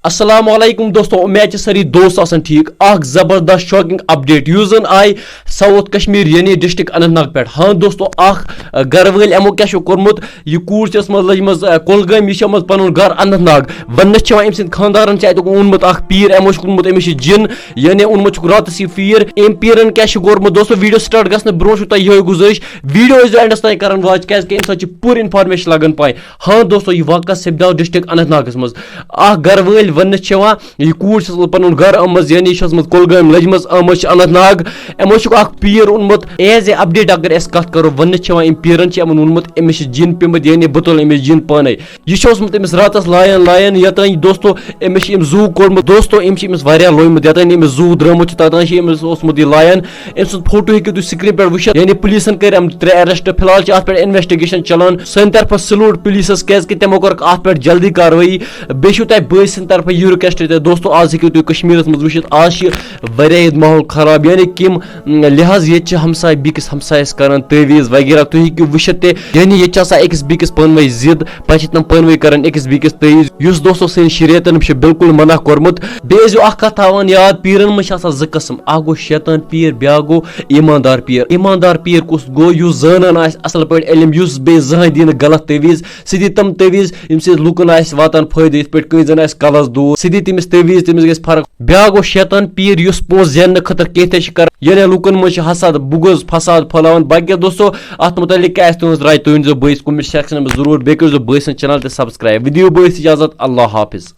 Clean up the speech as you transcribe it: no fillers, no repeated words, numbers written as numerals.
अस्सलामुअलैकुम दोस्तों, उम्मीद है सारी दोस्त आसन ठीक। जबरदस्त shocking update use I south Kashmir यानी डिस्ट्रिक्ट अनंतनाग पे। हाँ दोस्तों, घर वाल यमो क्या कोर्मुत यह कूर लजमज कुलगाम यह पन घर अनंतनाग वन अम सद खानदारन ओनमुत पीर यमो कोर्मुत अमिस जिन यानी ओनमुत रात यह पीर अम पीरन क्या कोर्मुत। दोस्तों वीडियो स्टार्ट गस ब्रो ये गुजारिश वीडियो एंडस तक कर वाच क्या पूरी इन्फॉर्मेशन लगन पाए। हाँ दोस्तों, यह वाक़ सपदाव डिस्ट्रिक्ट अनंतनागस मज घर वाल वन यह कूर पन घर अमज यानी कुलगाम लजमज अमज अनंतनाग यमो पीर ओनमुत एज ए अपडेट अगर अस कत करो वन अम पीरन ओनमुत अमिस जिन पेमुत यानी बह तुल अमिस जिन पाने यह अमिस रात लायन यतान दोस्तों अमिस जू कोर्मुत। दोस्तों अमिस लोयमुत यतान अमिस जू द्रमुत ततान लायन अम फोटो हेकु तुम स्क्रीन पे वुचित यानी पुलिसन कर 3 अरेस्ट। फिलहाल पे इन्वेस्टिगेशन चलान सन तरफ सलूट पुलिस क्या तमो कर पे जल्दी कार्रवाई बेहू तह बस सन तरफ यह रिक्वेस्ट। दोस्तों आज हेकु तुम कश्मीर मज वुचित आज माहौल खराब यानी किम लिहाज ये हमसाय बिकिस हमसायस कर तवीज वगैरह तुम हेकु वुचित यानी ये अकिस बिकिस पनवे जिद पे तम पनवे कर अकिस बिकिस तवीज इस दोस्तों सन शरीयतन बिल्कुल मना कोर्मुत। बेजो कथ थवान याद पीरन मज जि कस्म गो शैतान पीर ब्या गो ईमानदार पीर। ईमानदार पीर कुस गो युस जानन असल पे इल्म युस बे जहां दिन गलत तवीज सह दी तम तवीज यम सद लुकन वातान फायदे पे कन कलस दूर सह दी तमिस तवीज तमिस गई फर्क। ब्या गो शैतान पीर युस पोस जानने खतर कह कर यानी लुकन मज हसद बुगज फसाद फैलावन। बाकी दोस्तों अत मुतलिक क्या तुज राय तुम बस कमेंट सेक्शन में जरूर बे कर बस चैनल सब्सक्राइब। वीडियो बस इजाजत अल्लाह हाफिज।